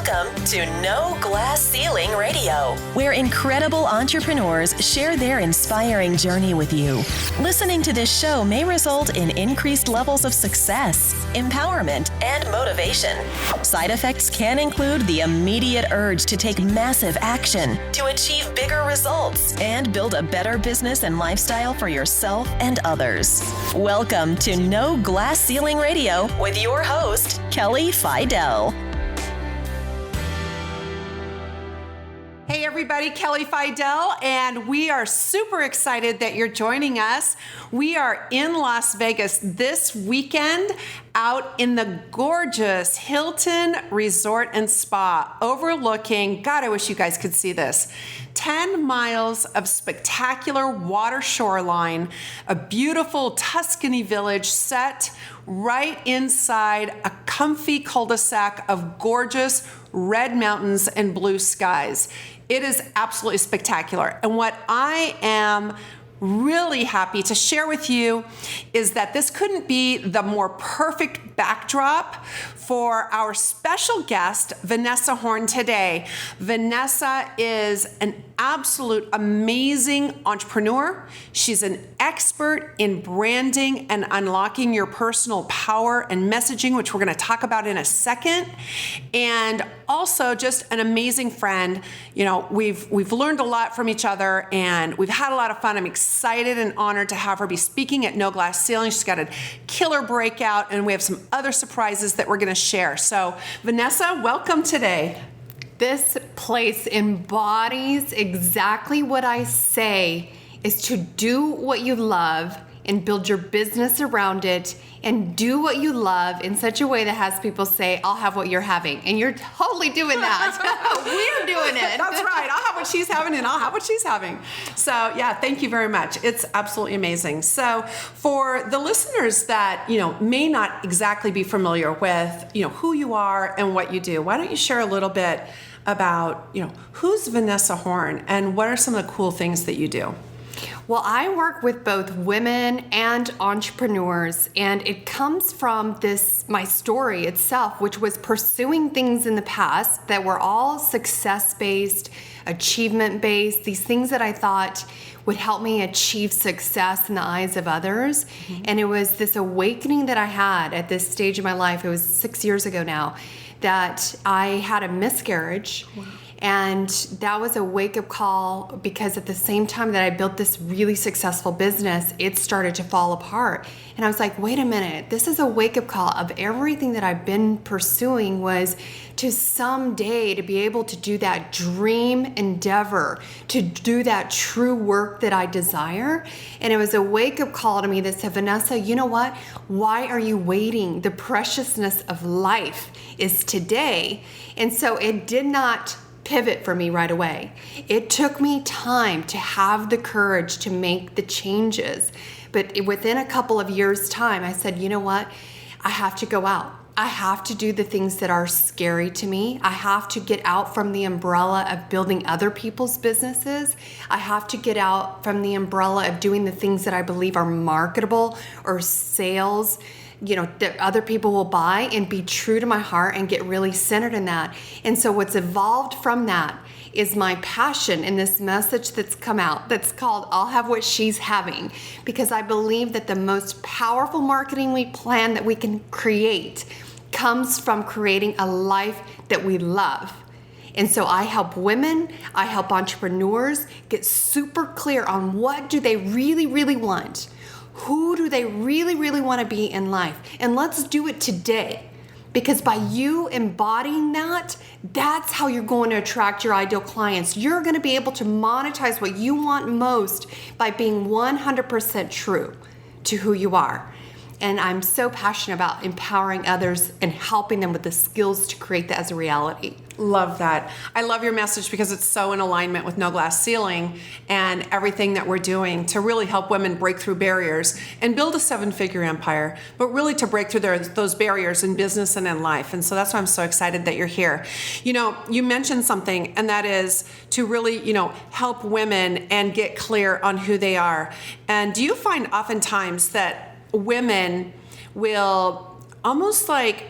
Welcome to No Glass Ceiling Radio, where incredible entrepreneurs share their inspiring journey with you. Listening to this show may result in increased levels of success, empowerment, and motivation. Side effects can include the immediate urge to take massive action, to achieve bigger results, and build a better business and lifestyle for yourself and others. Welcome to No Glass Ceiling Radio with your host, Kelly Fidel. Hey everybody, Kelly Fidel, and we are super excited that you're joining us. We are in Las Vegas this weekend out in the gorgeous Hilton Resort and Spa overlooking, God, I wish you guys could see this, 10 miles of spectacular water shoreline, a beautiful Tuscany village set right inside a comfy cul-de-sac of gorgeous red mountains and blue skies. It is absolutely spectacular. And what I am really happy to share with you is that this couldn't be the more perfect backdrop for our special guest, Vanessa Horn, today. Vanessa is an absolute amazing entrepreneur. She's an expert in branding and unlocking your personal power and messaging, which we're going to talk about in a second. And also just an amazing friend. You know, we've learned a lot from each other and we've had a lot of fun. I'm excited and honored to have her be speaking at No Glass Ceiling. She's got a killer breakout and we have some other surprises that we're going to share. So Vanessa, welcome today. This place embodies exactly what I say is to do what you love and build your business around it and do what you love in such a way that has people say, I'll have what you're having. And you're totally doing that. We're doing it. That's right. I'll have what she's having and I'll have what she's having. So yeah, thank you very much. It's absolutely amazing. So for the listeners that, may not exactly be familiar with, who you are and what you do, why don't you share a little bit about, who's Vanessa Horn and what are some of the cool things that you do? Well, I work with both women and entrepreneurs, and it comes from my story itself, which was pursuing things in the past that were all success-based, achievement-based, these things that I thought would help me achieve success in the eyes of others. Mm-hmm. And it was this awakening that I had at this stage of my life, it was 6 years ago now, that I had a miscarriage. Wow. And that was a wake-up call because at the same time that I built this really successful business, it started to fall apart. And I was like, wait a minute, this is a wake-up call of everything that I've been pursuing was to someday to be able to do that dream endeavor, to do that true work that I desire. And it was a wake-up call to me that said, Vanessa, you know what? Why are you waiting? The preciousness of life is today. And so it did not pivot for me right away. It took me time to have the courage to make the changes. But within a couple of years' time, I said, you know what? I have to go out. I have to do the things that are scary to me. I have to get out from the umbrella of building other people's businesses. I have to get out from the umbrella of doing the things that I believe are marketable or sales, that other people will buy, and be true to my heart and get really centered in that. And so what's evolved from that is my passion in this message that's come out that's called I'll Have What She's Having, because I believe that the most powerful marketing plan that we can create comes from creating a life that we love. And so I help women, I help entrepreneurs get super clear on what do they really, really want. Who do they really, really want to be in life? And let's do it today. Because by you embodying that, that's how you're going to attract your ideal clients. You're going to be able to monetize what you want most by being 100% true to who you are. And I'm so passionate about empowering others and helping them with the skills to create that as a reality. Love that. I love your message because it's so in alignment with No Glass Ceiling and everything that we're doing to really help women break through barriers and build a 7-figure empire, but really to break through those barriers in business and in life. And so that's why I'm so excited that you're here. You mentioned something, and that is to really, help women and get clear on who they are. And do you find oftentimes that women will almost like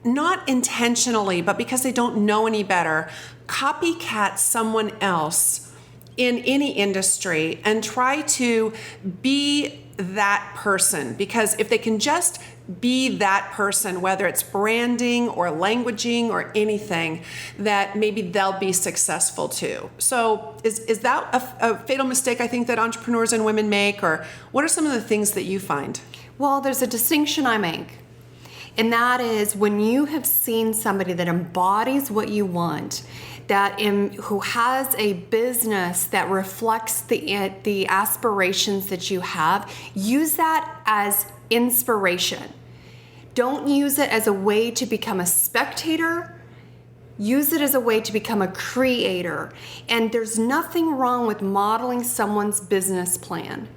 not intentionally, but because they don't know any better, copycat someone else in any industry and try to be that person. Because if they can just be that person, whether it's branding or languaging or anything, that maybe they'll be successful too. So is that a fatal mistake I think that entrepreneurs and women make, or what are some of the things that you find? Well, there's a distinction I make. And that is when you have seen somebody that embodies what you want, who has a business that reflects the aspirations that you have, use that as inspiration. Don't use it as a way to become a spectator. Use it as a way to become a creator. And there's nothing wrong with modeling someone's business plan.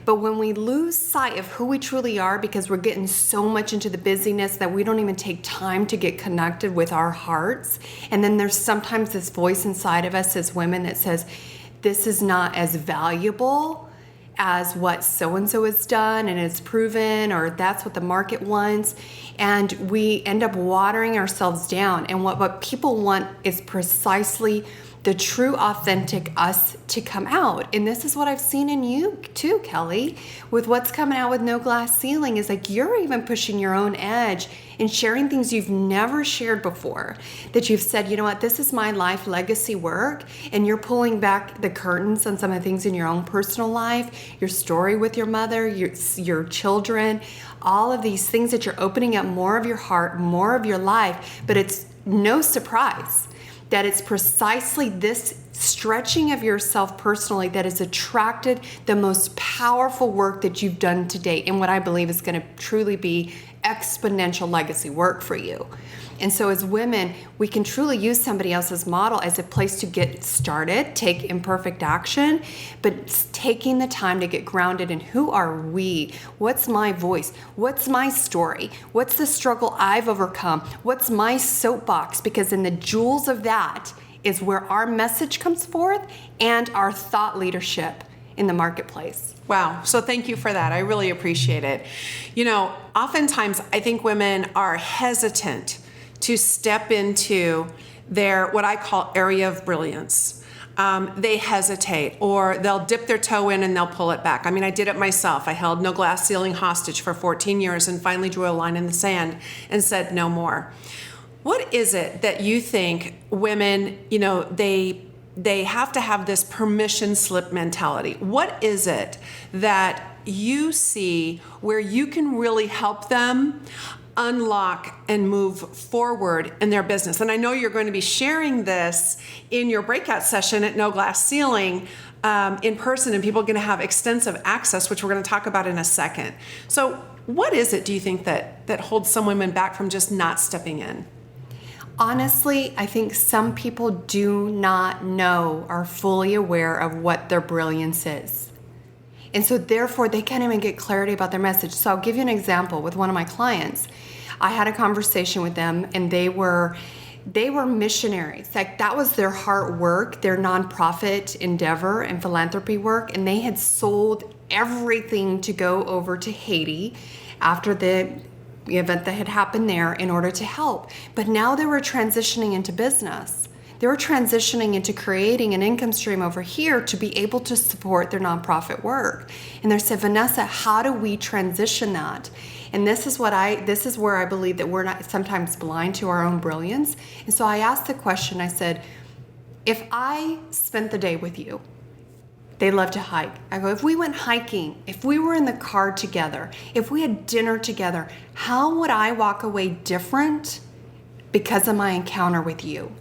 But when we lose sight of who we truly are because we're getting so much into the busyness that we don't even take time to get connected with our hearts, and then there's sometimes this voice inside of us as women that says, this is not as valuable as what so-and-so has done and is proven, or that's what the market wants, and we end up watering ourselves down. And what people want is precisely the true, authentic us to come out. And this is what I've seen in you too, Kelly, with what's coming out with No Glass Ceiling, is like you're even pushing your own edge and sharing things you've never shared before, that you've said, you know what, this is my life legacy work, and you're pulling back the curtains on some of the things in your own personal life, your story with your mother, your children, all of these things that you're opening up more of your heart, more of your life. But it's no surprise that it's precisely this stretching of yourself personally that has attracted the most powerful work that you've done to date, and what I believe is going to truly be exponential legacy work for you. And so as women, we can truly use somebody else's model as a place to get started, take imperfect action, but it's taking the time to get grounded in who are we? What's my voice? What's my story? What's the struggle I've overcome? What's my soapbox? Because in the jewels of that is where our message comes forth and our thought leadership in the marketplace. Wow. So thank you for that. I really appreciate it. You know, oftentimes I think women are hesitant to step into their, what I call area of brilliance. They hesitate, or they'll dip their toe in and they'll pull it back. I mean, I did it myself. I held No Glass Ceiling hostage for 14 years and finally drew a line in the sand and said no more. What is it that you think women, you know, they have to have this permission slip mentality? What is it that you see where you can really help them unlock and move forward in their business? And I know you're going to be sharing this in your breakout session at No Glass Ceiling in person, and people are going to have extensive access, which we're going to talk about in a second. So what is it, do you think, that holds some women back from just not stepping in? Honestly, I think some people do not know, are fully aware of what their brilliance is. And so therefore they can't even get clarity about their message. So I'll give you an example with one of my clients. I had a conversation with them, and they were missionaries. Like, that was their heart work, their nonprofit endeavor and philanthropy work. And they had sold everything to go over to Haiti after the event that had happened there in order to help. But now they were transitioning into business. They were transitioning into creating an income stream over here to be able to support their nonprofit work. And they said, Vanessa, how do we transition that? And this is where I believe that we're not sometimes blind to our own brilliance. And so I asked the question, I said, if I spent the day with you, they love to hike. I go, if we went hiking, if we were in the car together, if we had dinner together, how would I walk away different because of my encounter with you?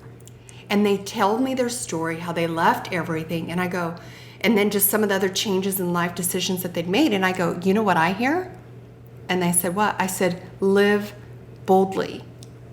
And they told me their story, how they left everything. And I go, and then just some of the other changes in life decisions that they'd made. And I go, you know what I hear? And they said, what? I said, live boldly.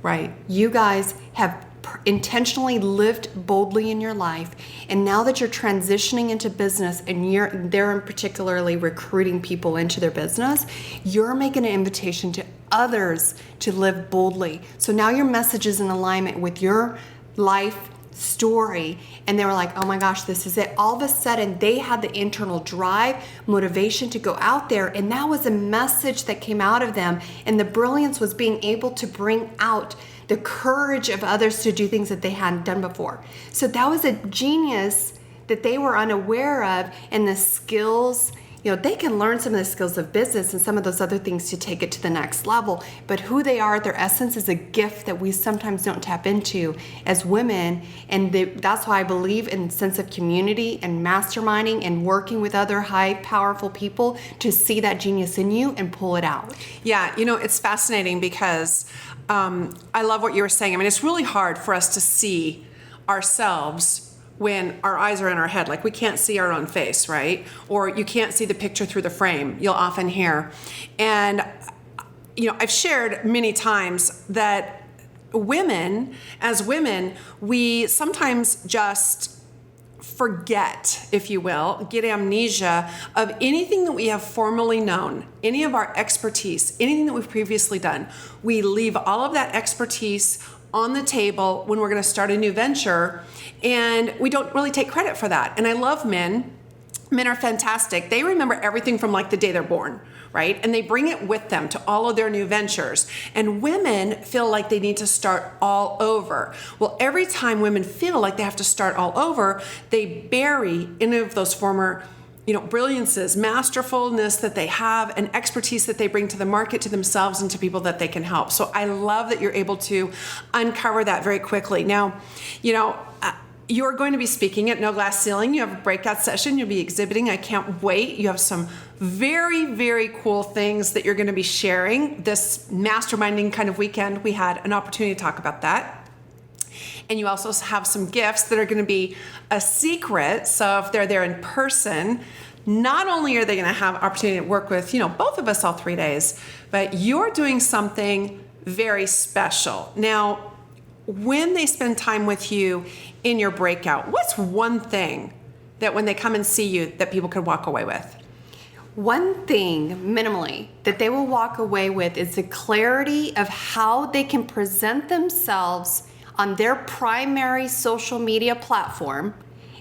Right? You guys have intentionally lived boldly in your life, and now that you're transitioning into business and they're particularly recruiting people into their business, you're making an invitation to others to live boldly. So now your message is in alignment with your life story, and they were like, oh my gosh, this is it. All of a sudden, they had the internal drive, motivation to go out there, and that was a message that came out of them. And the brilliance was being able to bring out the courage of others to do things that they hadn't done before. So that was a genius that they were unaware of, and the skills. They can learn some of the skills of business and some of those other things to take it to the next level. But who they are at their essence is a gift that we sometimes don't tap into as women. And that's why I believe in sense of community and masterminding and working with other high, powerful people to see that genius in you and pull it out. Yeah, it's fascinating because I love what you were saying. I mean, it's really hard for us to see ourselves when our eyes are in our head, like we can't see our own face, right? Or you can't see the picture through the frame, you'll often hear. And, I've shared many times that as women, we sometimes just forget, if you will, get amnesia of anything that we have formerly known, any of our expertise, anything that we've previously done. We leave all of that expertise on the table when we're going to start a new venture, and we don't really take credit for that. And I love men. Men are fantastic. They remember everything from like the day they're born, right? And they bring it with them to all of their new ventures. And women feel like they need to start all over. Well, every time women feel like they have to start all over, they bury any of those former brilliances, masterfulness that they have, and expertise that they bring to the market, to themselves, and to people that they can help. So I love that you're able to uncover that very quickly. Now, you're going to be speaking at No Glass Ceiling. You have a breakout session. You'll be exhibiting. I can't wait. You have some very, very cool things that you're going to be sharing. This masterminding kind of weekend, we had an opportunity to talk about that. And you also have some gifts that are going to be a secret. So if they're there in person, not only are they going to have opportunity to work with, both of us all 3 days, but you're doing something very special. Now, when they spend time with you in your breakout, what's one thing that when they come and see you that people could walk away with? One thing, minimally, that they will walk away with is the clarity of how they can present themselves on their primary social media platform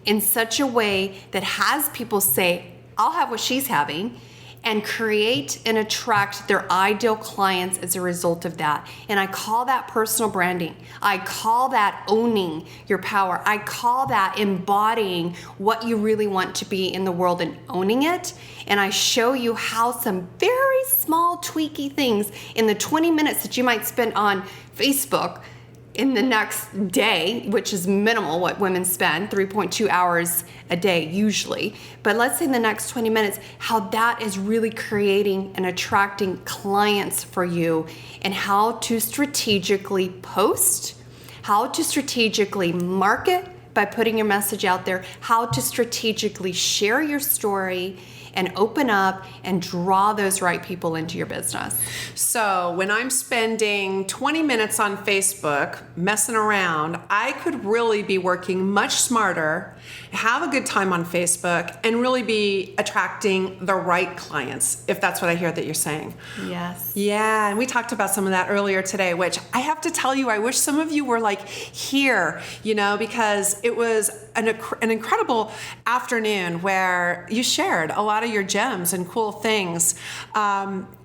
in such a way that has people say, I'll have what she's having, and create and attract their ideal clients as a result of that. And I call that personal branding. I call that owning your power. I call that embodying what you really want to be in the world and owning it. And I show you how some very small tweaky things in the 20 minutes that you might spend on Facebook in the next day, which is minimal what women spend, 3.2 hours a day usually. But let's say in the next 20 minutes, how that is really creating and attracting clients for you, and how to strategically post, how to strategically market by putting your message out there, how to strategically share your story and open up and draw those right people into your business. So when I'm spending 20 minutes on Facebook messing around, I could really be working much smarter, have a good time on Facebook, and really be attracting the right clients, if that's what I hear that you're saying. Yes. Yeah, and we talked about some of that earlier today, which I have to tell you, I wish some of you were like here, because it was an incredible afternoon where you shared a lot of your gems and cool things.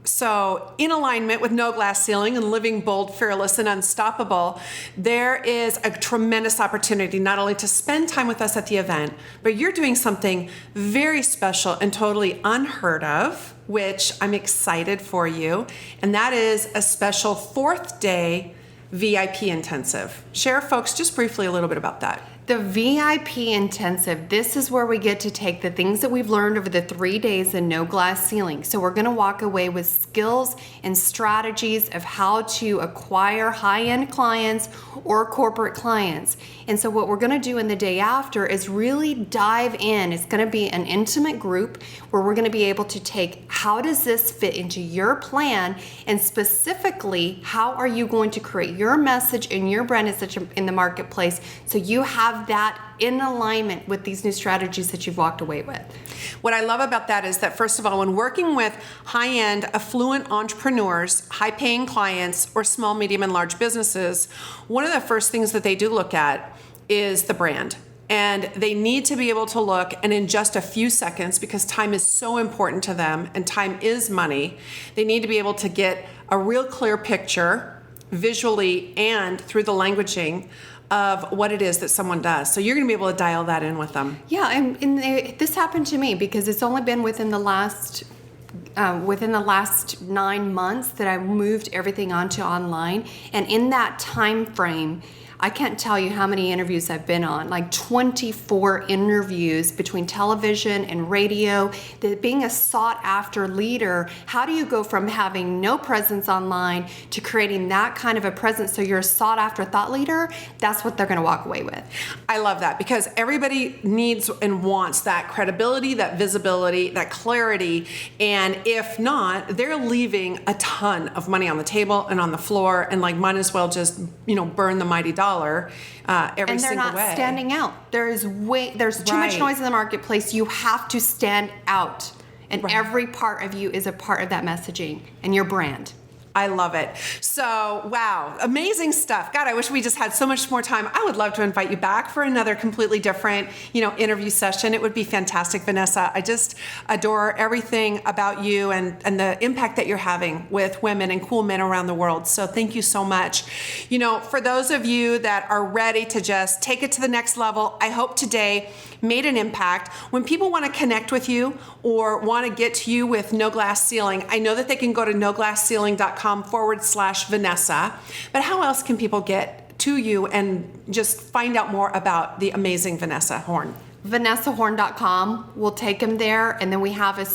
So in alignment with No Glass Ceiling and living bold, fearless, and unstoppable, there is a tremendous opportunity not only to spend time with us at the event, but you're doing something very special and totally unheard of, which I'm excited for you. And that is a special 4th day VIP intensive. Share, folks, just briefly a little bit about that. The VIP intensive, this is where we get to take the things that we've learned over the 3 days in No Glass Ceiling. So we're going to walk away with skills and strategies of how to acquire high-end clients or corporate clients. And so what we're going to do in the day after is really dive in. It's going to be an intimate group where we're going to be able to take how does this fit into your plan, and specifically how are you going to create your message and your brand in the marketplace so you have that in alignment with these new strategies that you've walked away with. What I love about that is that, first of all, when working with high-end, affluent entrepreneurs, high-paying clients, or small, medium, and large businesses, one of the first things that they do look at is the brand. And they need to be able to look, and in just a few seconds, because time is so important to them and time is money, they need to be able to get a real clear picture visually and through the languaging of what it is that someone does. So you're going to be able to dial that in with them. Yeah, and this happened to me because it's only been within the last 9 months that I moved everything onto online. And in that time frame, I can't tell you how many interviews I've been on, like 24 interviews between television and radio. That being a sought after leader, how do you go from having no presence online to creating that kind of a presence so you're a sought after thought leader? That's what they're going to walk away with. I love that because everybody needs and wants that credibility, that visibility, that clarity. And if not, they're leaving a ton of money on the table and on the floor and like might as well just, burn the mighty dollar every single way. And they're not standing out. There's too much noise in the marketplace. You have to stand out. And every part of you is a part of that messaging and your brand. I love it. So, wow, amazing stuff. God, I wish we just had so much more time. I would love to invite you back for another completely different, interview session. It would be fantastic, Vanessa. I just adore everything about you and the impact that you're having with women and cool men around the world. So thank you so much. For those of you that are ready to just take it to the next level, I hope today made an impact. When people want to connect with you or want to get to you with No Glass Ceiling, I know that they can go to noglassceiling.com/Vanessa. But how else can people get to you and just find out more about the amazing Vanessa Horn? VanessaHorn.com. We'll take them there, and then we'll have a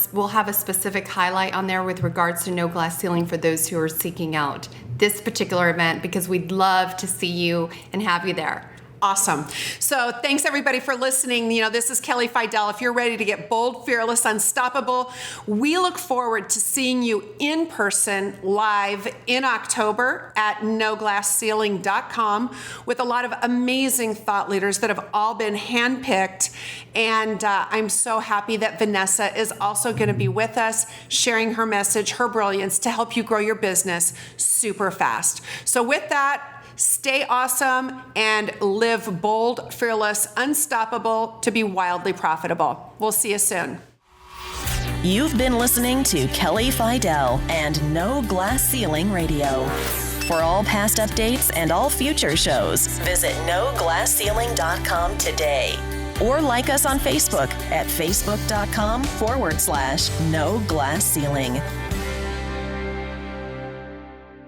specific highlight on there with regards to No Glass Ceiling for those who are seeking out this particular event, because we'd love to see you and have you there. Awesome. So thanks everybody for listening. This is Kelly Fidel. If you're ready to get bold, fearless, unstoppable, we look forward to seeing you in person live in October at noglassceiling.com with a lot of amazing thought leaders that have all been handpicked. And I'm so happy that Vanessa is also going to be with us, sharing her message, her brilliance to help you grow your business super fast. So with that, stay awesome and live bold, fearless, unstoppable to be wildly profitable. We'll see you soon. You've been listening to Kelly Fidel and No Glass Ceiling Radio. For all past updates and all future shows, visit noglassceiling.com today. Or like us on Facebook at facebook.com/No Glass Ceiling.